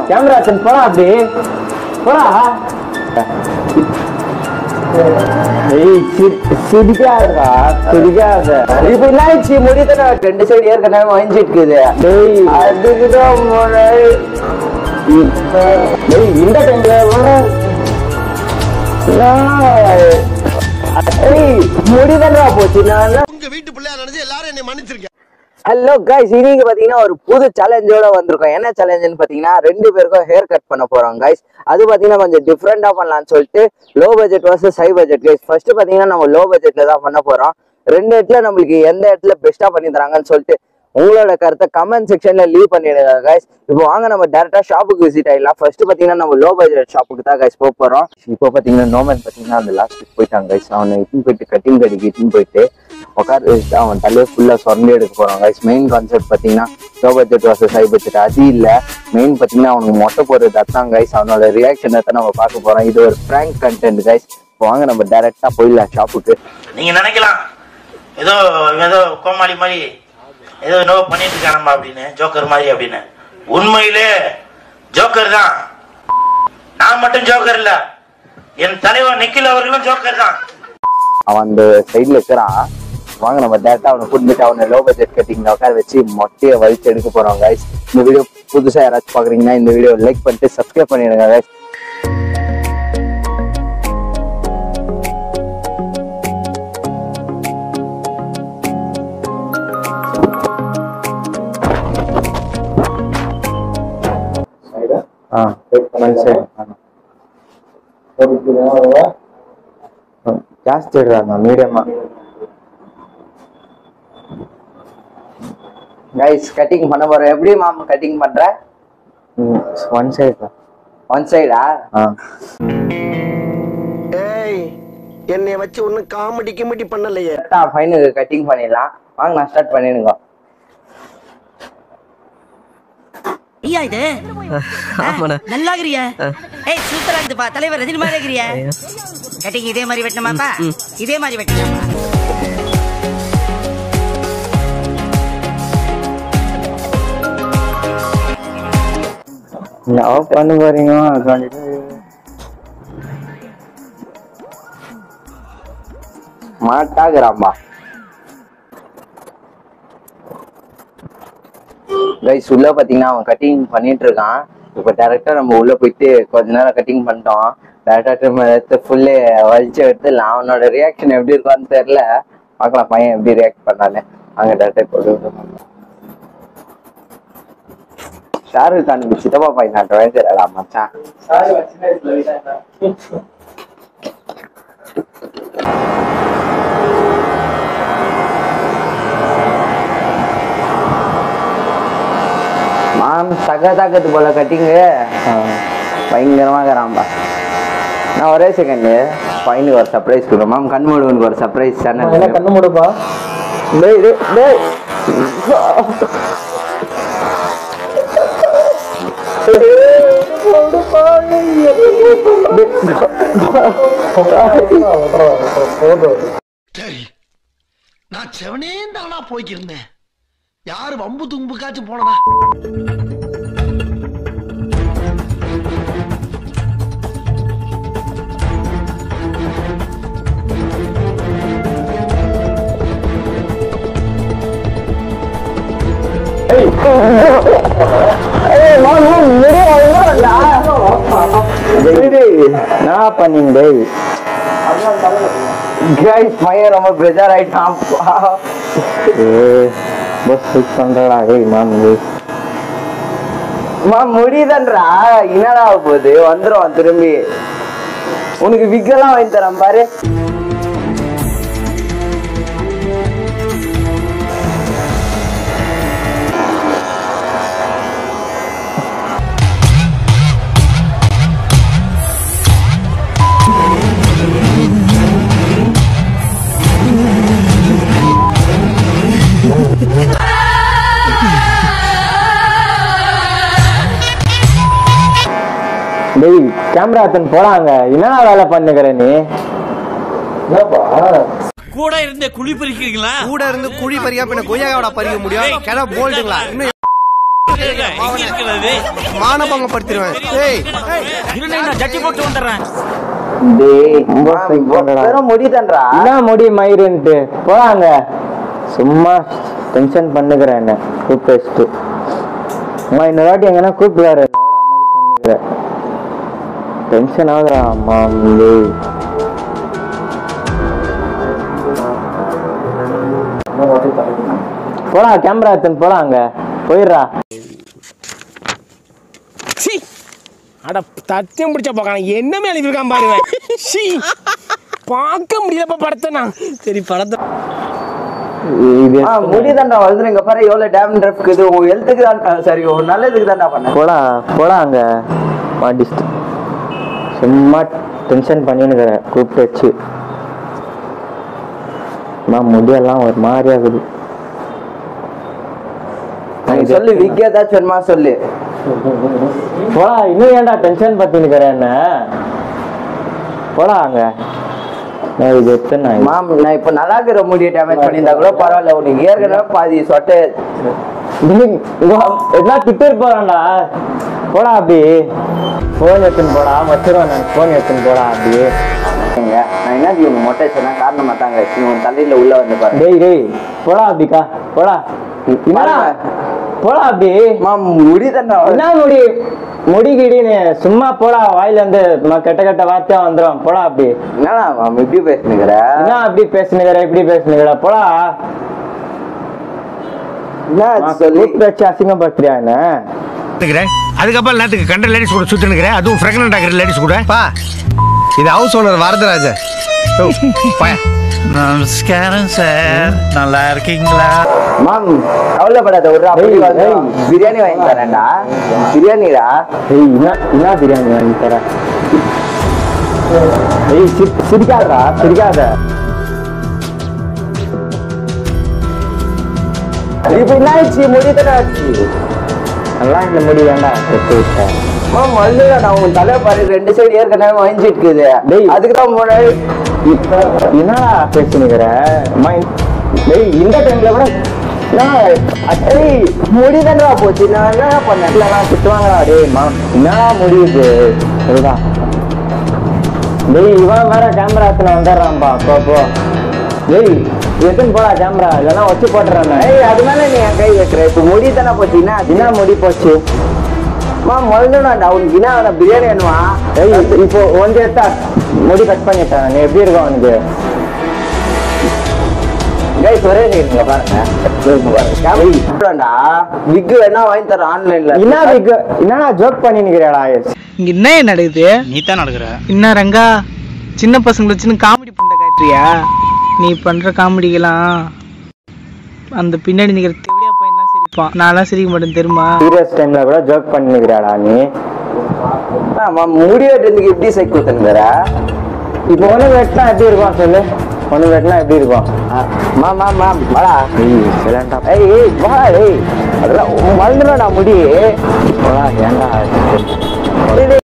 Camera போடா அப்படி போடா. சிரிக்காதா சிரிக்காத. இப்ப என்னாச்சு முடிதானே 2 சைடு ஏற்கனவே வாங்கிட்டு அதுக்குதான் இந்த டைம்ல முடிதானே போச்சு. நான் உங்க வீட்டு பிள்ளையா நினைச்சு எல்லாரும் என்னை மன்னிச்சிருக்கேன். ஹலோ கைஸ், இன்னைக்கு பாத்தீங்கன்னா ஒரு புது சேலஞ்சோட வந்திருக்கோம். என்ன சேலஞ்சுன்னு பாத்தீங்கன்னா 2 பேருக்கும் ஹேர் கட் பண்ண போறோம் கைஸ். அது பாத்தீங்கன்னா கொஞ்சம் டிஃப்ரெண்டா பண்ணலாம்னு சொல்லிட்டு low budget versus high budget guys. First பாத்தீங்கன்னா நம்ம லோ பட்ஜெட்ல தான் பண்ண போறோம். 2 இடத்துல நம்மளுக்கு எந்த இடத்துல பெஸ்டா பண்ணி தராங்கன்னு சொல்லிட்டு உங்களோட கருத்தை கமெண்ட் செக்ஷன்ல லீவ் பண்ணிடுங்க கைஸ். இப்போ வாங்க நம்ம டேரக்டா ஷாப்புக்கு விசிட் ஆயிடலாம். ஃபர்ஸ்ட் பாத்தீங்கன்னா நம்ம லோ பட்ஜெட் ஷாப்புக்கு தான் கைஸ் போக போறோம். இப்போ பாத்தீங்கன்னா நோமன் பாத்தீங்கன்னா அந்த லாஸ்ட் போயிட்டாங்க கைஸ். அவனை இட்டுன்னு போயிட்டு கட்டிங் கடிக்கு இட்டுன்னு போயிட்டு உட்கார வச்சுட்டு அவன் தலையை ஃபுல்லா சொரண்டி எடுக்க போறான் கைஸ். மெயின் கான்செப்ட் பாத்தீங்கன்னா low budget versus high budget அது இல்ல. மெயின் பாத்தீங்கன்னா அவனுக்கு மொட்டை போடுறது அதான் கைஸ். அவனோட ரியாக்ஷன் தான் நம்ம பார்க்க போறோம். இது ஒரு பிராங்க் கண்டென்ட் கைஸ். வாங்க நம்ம டைரக்டா போயிடலாம் ஷாப்புக்கு. நீங்க நினைக்கலாம் ஏதோ ஏதோ கோமாளி மாதிரி ஏதோ நோ பண்ணிட்டு இருக்கானம்மா அப்படின்னு, ஜோக்கர் மாதிரி அப்படின்னு. உண்மையிலே ஜோக்கர் தான். நான் மட்டும் ஜோக்கர் இல்ல, என் தலைவர் நிக்கில் அவர்களும் ஜோக்கர் தான். அவன் அந்த சைட்ல இருக்கிறான். வாங்க நம்ம டேரக்டா அவனை கூட்டிட்டு அவனை லோ பட்ஜெட் கட்டிங்ல உட்கார வச்சு மொட்டையை வலிச்சு எடுக்க போறோம் கைஸ். இந்த வீடியோ புதுசா யாராச்சும் பாக்குறீங்கன்னா இந்த வீடியோ லைக் பண்ணிட்டு சப்ஸ்கிரைப் பண்ணிடுங்க கைஸ். ஜாஸ்தி மீடியமா கைஸ் கட்டிங் பண்ண போறோம். எப்படி மாமா கட்டிங் பண்ற? ஒன் சைடா? ஏய், என்னைய வச்சு ஒன்னும் காமெடி கிமெடி பண்ணலையே. ஃபைனுக்கு கட்டிங் பண்ணிடலாம். வாங்க நான் ஸ்டார்ட் பண்ணிடுங்க. ஐயா இது நல்லா இருக்கிறியா? ஏய் சூப்பரா இருக்குப்பா. தலைவர் ரஜினி மாதிரி இருக்கிறியா? கட்டிங் இதே மாதிரி வெட்டணுமாப்பா? இதே மாதிரி வெட்டணுமா? லவ் பண்ண போறீங்க மாட்டாகிறாம்பா கைஸ். உள்ள பாத்தீங்கன்னா அவன் கட்டிங் பண்ணிட்டு இருக்கான். இப்ப டேரக்டா நம்ம உள்ள போயிட்டு கொஞ்ச நேரம் கட்டிங் பண்ணிட்டோம். டேரக்டா ஃபுல்லு வலிச்சு எடுத்துடலாம். அவனோட ரியாக்ஷன் எப்படி இருக்கான்னு தெரியல. பார்க்கலாம் பையன் எப்படி ரியாக்ட் பண்ணாலே. அங்க டேரக்டா போட்டு ஷாருக் கான் சித்தப்பா பையன் நாட்டுவேன் தெரியலா மச்சான். மாம் சகதாக்கத்து போல கட்டிங்க பயங்கரமா இருக்கிறான்பா. நான் ஒரே செகண்ட் பையனுக்கு ஒரு சர்ப்ரைஸ் கொடுக்குறேன். மாம் கண் மூடுவனுக்கு ஒரு சர்ப்ரைஸ் சேனல். கண்ணு மூடுப்பா. நான் செவனே தானா போய்க்கிருந்தேன். யாரு வம்பு தும்புக்காச்சும் போனதா? நான் பண்ணீங்க கைஸ். பையன் ரொம்ப பிரஜர் ஆயிட்டான். முடியுதன்றா என்னடா போகுது? வந்துடும் திரும்பி. உனக்கு விக்கெல்லாம் வாங்கி தரேன் பாரு. கேமரா எடுத்துன்னு போலாங்க. என்ன வேலை பண்ணுகிற நீ? கூட இருந்து குழி பறிக்கிறீங்களா? கூட இருந்து குழி பறியா பின்ன கொய்யாவோட பறிக்க முடியும்? கிட போல்டுங்களா? இன்னும் மானபங்க படுத்துருவேன். ஜட்டி போட்டு வந்துடுறேன். முடிதன்றா என்ன முடி மயிருன்ட்டு போலாங்க. சும்மா டென்ஷன் பண்ணுகிறேன் என்ன கூப்பிட்டு வச்சுட்டு. இன்னொரு வாட்டி எங்கன்னா கூப்பிடுவாரு பண்ணுகிறேன். டென்ஷன் ஆகுறா அம்மா. போலாம் கேமரா எடுத்துன்னு போலாங்க. போயிடுறா. அட தத்தியம் பிடிச்ச பார்க்கலாம் என்னமே அனுப்பியிருக்கான் பாருங்க. பார்க்க முடியலப்பா படத்தை. நான் சரி படத்தை முடிதாண்டா வளர்ந்துருங்க பாரு. எவ்வளவு டேம் இருக்குது உங்க ஹெல்த்துக்கு தான். சரி ஒரு நல்லதுக்கு தான்டா பண்ண. போலாங்க. சும்மா டென்ஷன் பண்ணினுக்கிற கூப்பிட்டு வச்சு. முடியெல்லாம் ஒரு மாதிரி ஆகுது. சொல்லு விக் ஏதாச்சும் சொல்லு. போடா இன்னும் ஏன்டா டென்ஷன் பத்தினுக்கிற என்ன? போடா அங்க. நான் இப்ப நல்லா இருக்கிற முடிய டேமேஜ் பண்ணியிருந்தா கூட பரவாயில்ல. உனக்கு ஏற்கனவே பாதி சொட்டை எல்லாம் ட்விட்டர் போறான்டா. போடா அப்படி போன் எடுத்துன்னு போடா. வச்சிருவேன் நான் போன் எடுத்துன்னு போடா அப்படி. நான் என்ன செய்ய மொட்டை சொன்னா காரணமா தாங்க உன் தலையில உள்ள வந்து பாரு. டேய் டேய் போடா அப்படிக்கா. போடா போடா அப்படி. முடி தானே என்ன முடி முடிக்கிடின்னு சும்மா போடா. வாயில இருந்து கெட்ட கெட்ட வார்த்தையா வந்துடும். போடா அப்படி. என்னடா இப்படி பேசுனுங்கிற? என்ன அப்படி பேசுனுங்கிற இப்படி பேசுனுங்கிற? போடா. என்ன சொல்லி வச்சு அசிங்கப்படுத்துறியா என்ன? அதுக்கப்புறம் நேரத்துக்கு கண்ட லேடிஸ் கூட சுத்தினுக்கிற. அதுவும் பிரெக்னன்ட் ஆகிற லேடிஸ் கூட. பா இது ஹவுஸ் ஓனர் வரதராஜ. நமஸ்காரம் சார், நல்லா இருக்கீங்களா? கவலைப்படாத. ஒரு பிரியாணி வாங்கி தரேன்டா. பிரியாணிடா. என்ன பிரியாணி வாங்கி தர? சிரிக்காதடா சிரிக்காத. இப்ப என்ன ஆச்சு? முடிதானே ஆச்சு. நல்லா இந்த முடி வேண்டாம். உன் தலை பாரு ரெண்டு சைடு ஏற்கனவே வாங்கிட்டு இருக்குது. அதுக்குதான் முன்னாடி என்னடா பேசுனுங்கிற? இந்த டைம்ல கூட முடிதானடா போச்சு. நான் என்ன பண்ணேன்? திட்டுவாங்கடா. டேய் என்னடா முடியுது? சரிதான். டேய் இவன் வேற கேமரா எடுத்துன்னு வந்துடுறான்பா. அப்போ டேய் எதுன்னு போடா கேமரா. இல்லைன்னா வச்சு போட்டுறேன். அது மேல நீ என் கை வைக்கிற. இப்ப முடி தானே போச்சு. என்ன முடி போச்சு? உனக்கு என்ன பிரியாணி வேணுமா? இப்போ ஒன்று எடுத்தா முடி கட் பண்ணிட்டேன். நீ எப்படி இருக்கும் உனக்கு? விக் வேணா வாங்கி தரேன் ஆன்லைன்ல. என்ன விக்? என்னடா ஜோக் பண்ணி நிக்கிறியாடா? இங்க என்ன நடக்குது? நீ தான் நடக்கிற. என்ன ரங்கா சின்ன பசங்களை வச்சுன்னு காமெடி பண்ண காட்டுறியா? நீ பண்ற காமெடிக்கெல்லாம் அந்த பின்னாடி நிக்கிற தெவிடியா பையன் தான் சிரிப்பான். நான்லாம் சிரிக்க மாட்டேன் தெரியுமா? சீரியஸ் டைம்ல கூட ஜோக் பண்ணி நிக்கிறியாடா நீ? முடி வெட்டுறதுக்கு எப்படி சைக்கிள் தந்துற? இப்போ ஒண்ணு வெட்டினா எப்படி இருக்கும் சொல்லு? ஒண்ணு வெட்டினா எப்படி இருக்கும்? அதெல்லாம் மறந்துடா முடி. ஏன்டா